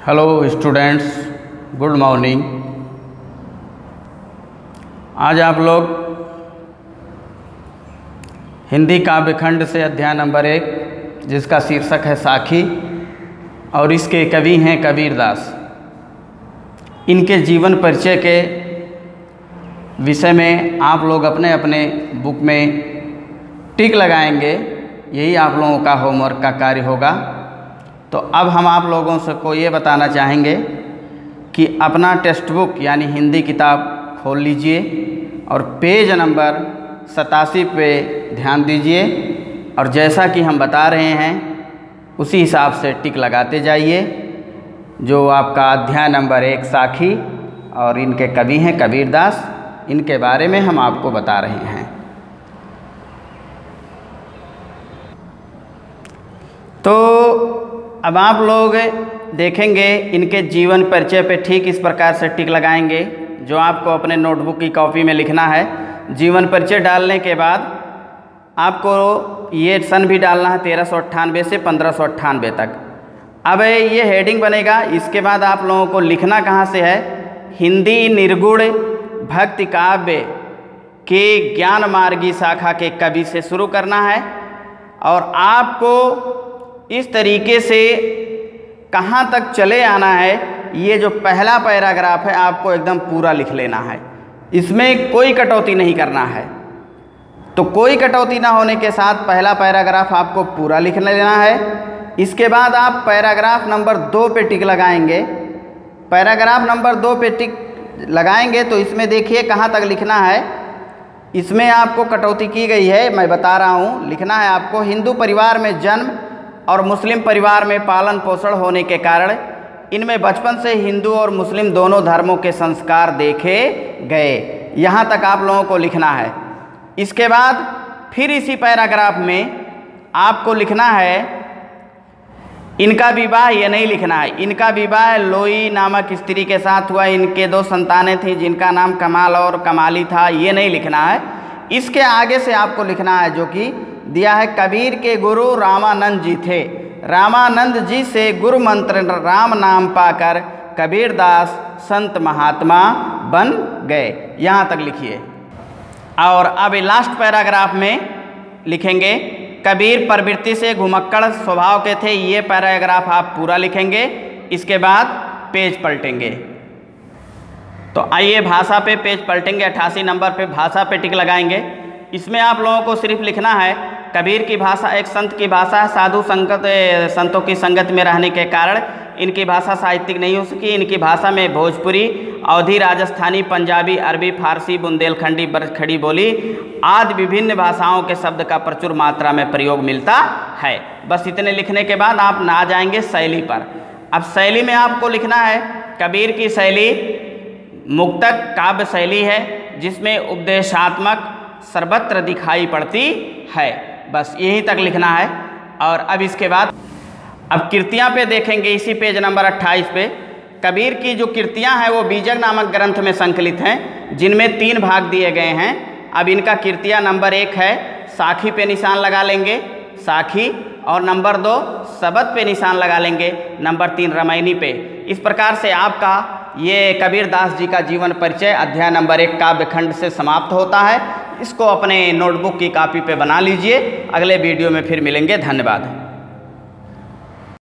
Hello students, good morning. आज आप लोग हिंदी काव्य खंड से अध्याय नंबर 1 जिसका शीर्षक है साखी और इसके कवि हैं कबीरदास, इनके जीवन परिचय के विषय में आप लोग अपने अपने बुक में टिक लगाएंगे। यही आप लोगों का होमवर्क का कार्य होगा। तो अब हम आप लोगों से को ये बताना चाहेंगे कि अपना टेक्स्ट बुक यानी हिंदी किताब खोल लीजिए और पेज नंबर 87 पे ध्यान दीजिए और जैसा कि हम बता रहे हैं उसी हिसाब से टिक लगाते जाइए। जो आपका अध्याय नंबर 1 साखी और इनके कवि हैं कबीरदास, इनके बारे में हम आपको बता रहे हैं। तो अब आप लोग देखेंगे इनके जीवन परिचय पे ठीक इस प्रकार से टिक लगाएंगे जो आपको अपने नोटबुक की कॉपी में लिखना है। जीवन परिचय डालने के बाद आपको ये सन भी डालना है 1398 से 1598 तक। अब ये हेडिंग बनेगा। इसके बाद आप लोगों को लिखना कहाँ से है, हिंदी निर्गुण भक्ति काव्य के ज्ञान मार्गी शाखा के कवि से शुरू करना है और आपको इस तरीके से कहाँ तक चले आना है। ये जो पहला पैराग्राफ है आपको एकदम पूरा लिख लेना है, इसमें कोई कटौती नहीं करना है। तो कोई कटौती ना होने के साथ पहला पैराग्राफ आपको पूरा लिख लेना है। इसके बाद आप पैराग्राफ नंबर 2 पे टिक लगाएंगे। पैराग्राफ नंबर 2 पे टिक लगाएंगे तो इसमें देखिए कहाँ तक लिखना है। इसमें आपको कटौती की गई है, मैं बता रहा हूँ। लिखना है आपको, हिंदू परिवार में जन्म और मुस्लिम परिवार में पालन पोषण होने के कारण इनमें बचपन से हिंदू और मुस्लिम दोनों धर्मों के संस्कार देखे गए। यहाँ तक आप लोगों को लिखना है। इसके बाद फिर इसी पैराग्राफ में आपको लिखना है इनका विवाह, ये नहीं लिखना है। इनका विवाह लोई नामक स्त्री के साथ हुआ, इनके 2 संतानें थीं जिनका नाम कमाल और कमाली था, ये नहीं लिखना है। इसके आगे से आपको लिखना है जो कि दिया है, कबीर के गुरु रामानंद जी थे। रामानंद जी से गुरु मंत्र राम नाम पाकर कबीरदास संत महात्मा बन गए। यहाँ तक लिखिए। और अब लास्ट पैराग्राफ में लिखेंगे, कबीर प्रवृत्ति से घुमक्कड़ स्वभाव के थे। ये पैराग्राफ आप पूरा लिखेंगे। इसके बाद पेज पलटेंगे। तो आइए भाषा पे पेज पलटेंगे। 88 नंबर पे भाषा पे टिक लगाएंगे। इसमें आप लोगों को सिर्फ लिखना है, कबीर की भाषा एक संत की भाषा है। साधु संतों की संगत में रहने के कारण इनकी भाषा साहित्यिक नहीं हो सकी। इनकी भाषा में भोजपुरी, अवधी, राजस्थानी, पंजाबी, अरबी, फारसी, बुंदेलखंडी, बरखड़ी बोली आदि विभिन्न भाषाओं के शब्द का प्रचुर मात्रा में प्रयोग मिलता है। बस इतने लिखने के बाद आप आ जाएंगे शैली पर। अब शैली में आपको लिखना है, कबीर की शैली मुक्तक काव्य शैली है जिसमें उपदेशात्मक सर्वत्र दिखाई पड़ती है। बस यहीं तक लिखना है। और अब इसके बाद अब कृतियाँ पे देखेंगे। इसी पेज नंबर 28 पे कबीर की जो कृतियाँ हैं वो बीजक नामक ग्रंथ में संकलित हैं, जिनमें 3 भाग दिए गए हैं। अब इनका कृतियाँ नंबर 1 है साखी पे निशान लगा लेंगे, साखी। और नंबर 2 सबद पे निशान लगा लेंगे, नंबर 3 रामायणी पे। इस प्रकार से आपका ये कबीरदास जी का जीवन परिचय अध्याय नंबर 1 काव्य खंड से समाप्त होता है। इसको अपने नोटबुक की कॉपी पे बना लीजिए। अगले वीडियो में फिर मिलेंगे। धन्यवाद।